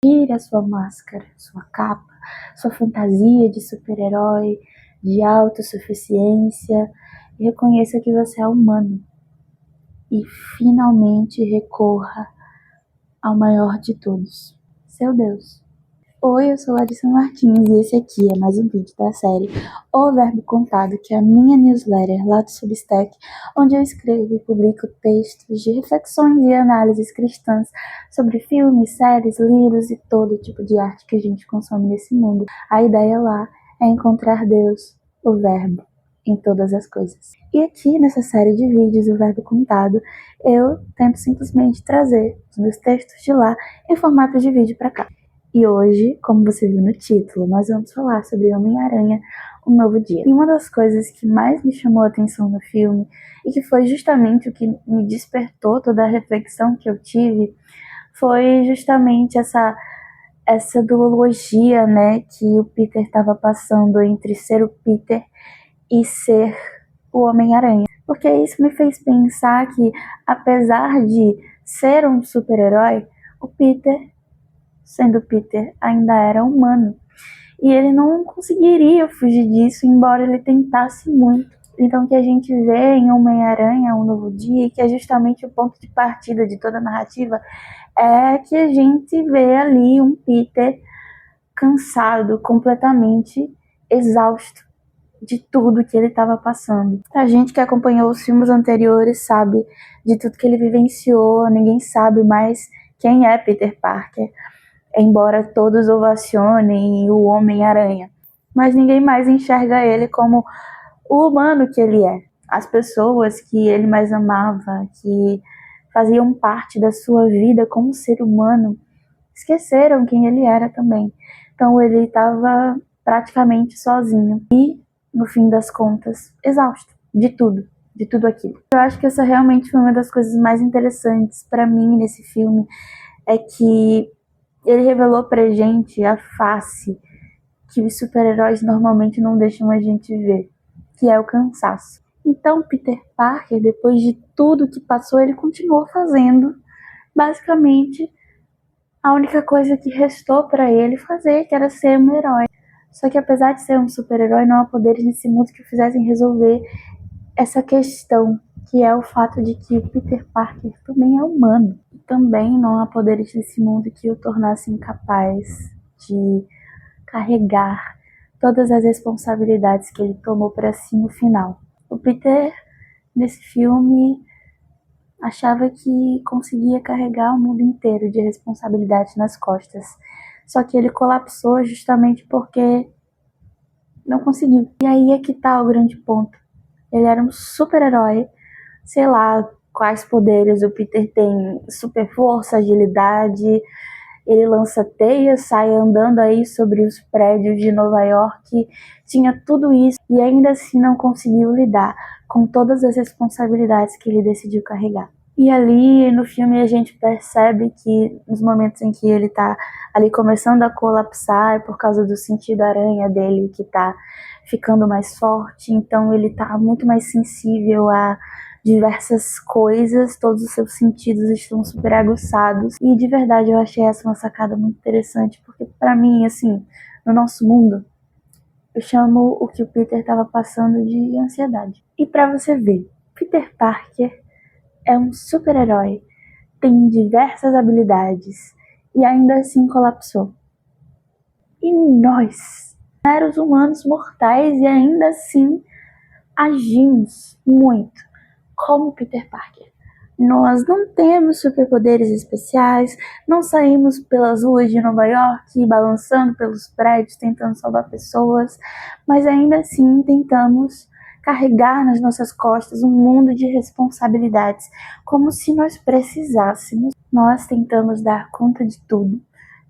Tire a sua máscara, sua capa, sua fantasia de super-herói, de autossuficiência, e reconheça que você é humano. E finalmente recorra ao maior de todos, seu Deus. Oi, eu sou Larissa Martins e esse aqui é mais um vídeo da série O Verbo Contado, que é a minha newsletter lá do Substack, onde eu escrevo e publico textos de reflexões e análises cristãs sobre filmes, séries, livros e todo tipo de arte que a gente consome nesse mundo. A ideia lá é encontrar Deus, o Verbo, em todas as coisas. E aqui nessa série de vídeos, O Verbo Contado, eu tento simplesmente trazer os meus textos de lá em formato de vídeo para cá. E hoje, como você viu no título, nós vamos falar sobre Homem-Aranha, Um Novo Dia. E uma das coisas que mais me chamou a atenção no filme, e que foi justamente o que me despertou toda a reflexão que eu tive, foi justamente essa duologia, né, que o Peter estava passando entre ser o Peter e ser o Homem-Aranha. Porque isso me fez pensar que, apesar de ser um super-herói, o Peter, sendo Peter, ainda era humano. E ele não conseguiria fugir disso, embora ele tentasse muito. Então, o que a gente vê em Homem-Aranha, Um Novo Dia, que é justamente o ponto de partida de toda a narrativa, é que a gente vê ali um Peter cansado, completamente exausto de tudo que ele estava passando. A gente que acompanhou os filmes anteriores sabe de tudo que ele vivenciou, ninguém sabe mais quem é Peter Parker, embora todos ovacionem o Homem-Aranha, mas ninguém mais enxerga ele como o humano que ele é. As pessoas que ele mais amava, que faziam parte da sua vida como ser humano, esqueceram quem ele era também. Então ele estava praticamente sozinho e, no fim das contas, exausto de tudo aquilo. Eu acho que essa realmente foi uma das coisas mais interessantes para mim nesse filme, é que ele revelou pra gente a face que os super-heróis normalmente não deixam a gente ver, que é o cansaço. Então, Peter Parker, depois de tudo que passou, ele continuou fazendo, basicamente, a única coisa que restou para ele fazer, que era ser um herói. Só que apesar de ser um super-herói, não há poderes nesse mundo que o fizessem resolver essa questão, que é o fato de que o Peter Parker também é humano. Também não há poderes nesse mundo que o tornassem capaz de carregar todas as responsabilidades que ele tomou para si no final. O Peter, nesse filme, achava que conseguia carregar o mundo inteiro de responsabilidade nas costas. Só que ele colapsou justamente porque não conseguiu. E aí é que tá o grande ponto. Ele era um super-herói, sei lá quais poderes o Peter tem, super força, agilidade, ele lança teias, sai andando aí sobre os prédios de Nova York, tinha tudo isso e ainda assim não conseguiu lidar com todas as responsabilidades que ele decidiu carregar. E ali no filme a gente percebe que nos momentos em que ele tá ali começando a colapsar por causa do sentido aranha dele que tá ficando mais forte, então ele tá muito mais sensível a diversas coisas, todos os seus sentidos estão super aguçados. E de verdade eu achei essa uma sacada muito interessante, porque pra mim, assim, no nosso mundo, eu chamo o que o Peter estava passando de ansiedade. E pra você ver, Peter Parker é um super-herói, tem diversas habilidades e ainda assim colapsou. E nós, seres humanos mortais, e ainda assim agimos muito como Peter Parker. Nós não temos superpoderes especiais, não saímos pelas ruas de Nova York balançando pelos prédios tentando salvar pessoas, mas ainda assim tentamos carregar nas nossas costas um mundo de responsabilidades, como se nós precisássemos. Nós tentamos dar conta de tudo,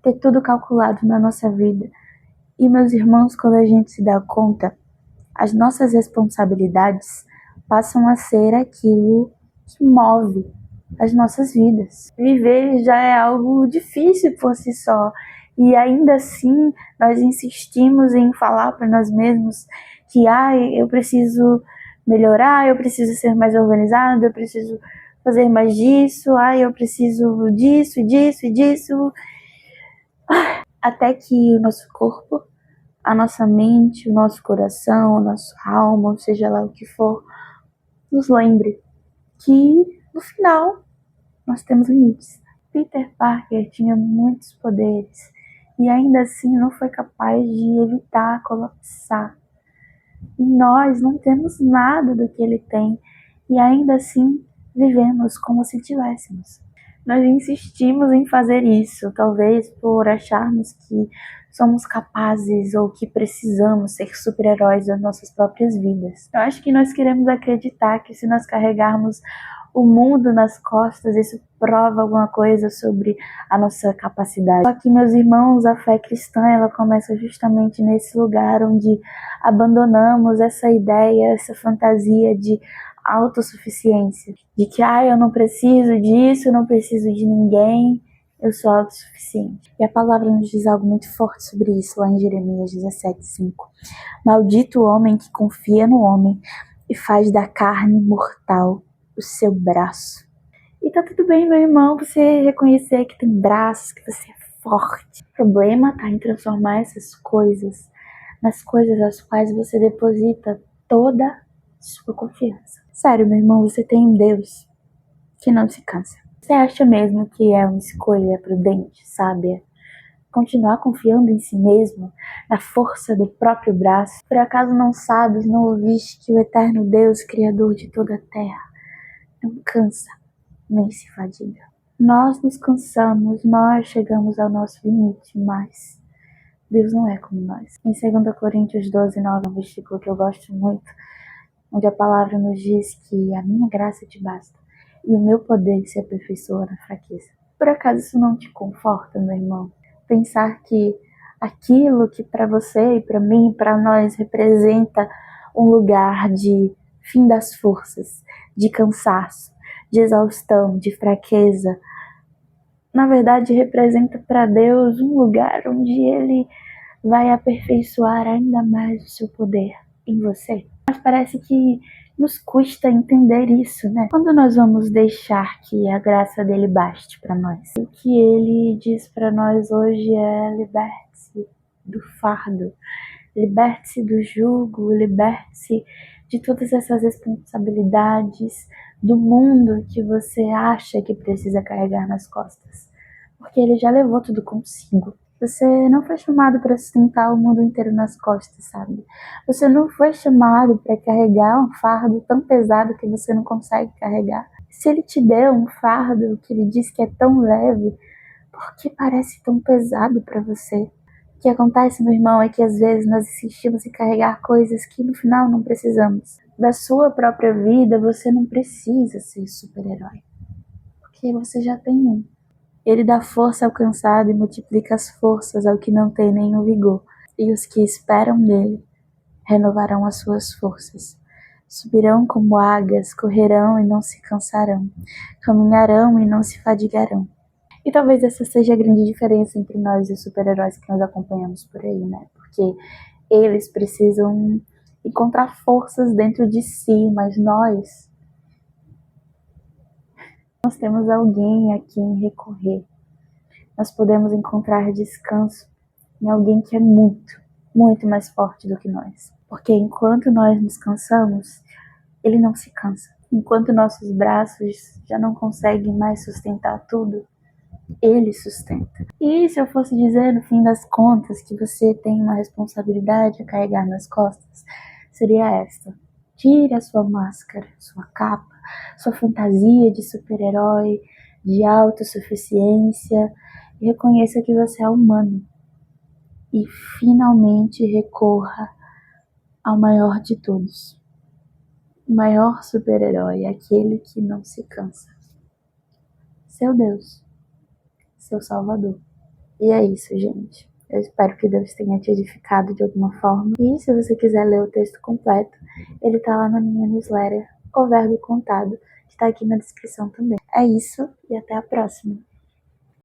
ter tudo calculado na nossa vida. E, meus irmãos, quando a gente se dá conta, as nossas responsabilidades passam a ser aquilo que move as nossas vidas. Viver já é algo difícil por si só, e ainda assim nós insistimos em falar para nós mesmos que eu preciso melhorar, eu preciso ser mais organizado, eu preciso fazer mais disso, eu preciso disso e disso e disso. até que o nosso corpo, a nossa mente, o nosso coração, a nossa alma, ou seja lá o que for, nos lembre que no final nós temos limites. Peter Parker tinha muitos poderes e ainda assim não foi capaz de evitar colapsar. E nós não temos nada do que ele tem e ainda assim vivemos como se tivéssemos. Nós insistimos em fazer isso, talvez por acharmos que somos capazes ou que precisamos ser super-heróis das nossas próprias vidas. Eu acho que nós queremos acreditar que se nós carregarmos o mundo nas costas, isso prova alguma coisa sobre a nossa capacidade. Só que, meus irmãos, a fé cristã, ela começa justamente nesse lugar onde abandonamos essa ideia, essa fantasia de autossuficiência, de que eu não preciso disso, eu não preciso de ninguém, eu sou autossuficiente. E a palavra nos diz algo muito forte sobre isso, lá em Jeremias 17:5. Maldito o homem que confia no homem e faz da carne mortal o seu braço. E tá tudo bem, meu irmão, você reconhecer que tem braços, que você é forte. O problema tá em transformar essas coisas nas coisas às quais você deposita toda a sua confiança. Sério, meu irmão, você tem um Deus que não se cansa. Você acha mesmo que é uma escolha prudente, sábia, continuar confiando em si mesmo, na força do próprio braço? Por acaso não sabes, não ouviste que o eterno Deus, Criador de toda a terra, não cansa, nem se fadiga? Nós nos cansamos, nós chegamos ao nosso limite, mas Deus não é como nós. Em 2 Coríntios 12:9, um versículo que eu gosto muito, onde a palavra nos diz que a minha graça te basta e o meu poder se aperfeiçoa na fraqueza. Por acaso isso não te conforta, meu irmão? Pensar que aquilo que para você e para mim, para nós, representa um lugar de fim das forças, de cansaço, de exaustão, de fraqueza, na verdade representa para Deus um lugar onde Ele vai aperfeiçoar ainda mais o seu poder em você. Mas parece que nos custa entender isso, né? Quando nós vamos deixar que a graça dele baste para nós? O que ele diz para nós hoje é: liberte-se do fardo, liberte-se do jugo, liberte-se de todas essas responsabilidades do mundo que você acha que precisa carregar nas costas, porque ele já levou tudo consigo. Você não foi chamado para sustentar o mundo inteiro nas costas, sabe? Você não foi chamado para carregar um fardo tão pesado que você não consegue carregar. Se ele te deu um fardo que ele diz que é tão leve, por que parece tão pesado para você? O que acontece, meu irmão, é que às vezes nós insistimos em carregar coisas que no final não precisamos. Da sua própria vida, você não precisa ser super-herói, porque você já tem um. Ele dá força ao cansado e multiplica as forças ao que não tem nenhum vigor. E os que esperam nele renovarão as suas forças. Subirão como águias, correrão e não se cansarão, caminharão e não se fadigarão. E talvez essa seja a grande diferença entre nós e os super-heróis que nós acompanhamos por aí, né? Porque eles precisam encontrar forças dentro de si, mas nós temos alguém a quem recorrer. Nós podemos encontrar descanso em alguém que é muito, muito mais forte do que nós. Porque enquanto nós nos cansamos, ele não se cansa. Enquanto nossos braços já não conseguem mais sustentar tudo, ele sustenta. E se eu fosse dizer, no fim das contas, que você tem uma responsabilidade a carregar nas costas, seria esta: tire a sua máscara, sua capa, sua fantasia de super-herói, de autossuficiência, e reconheça que você é humano. E finalmente recorra ao maior de todos. O maior super-herói, aquele que não se cansa. Seu Deus, seu Salvador. E é isso, gente. Eu espero que Deus tenha te edificado de alguma forma. E se você quiser ler o texto completo, ele tá lá na minha newsletter, O Verbo Contado, que tá aqui na descrição também. É isso e até a próxima.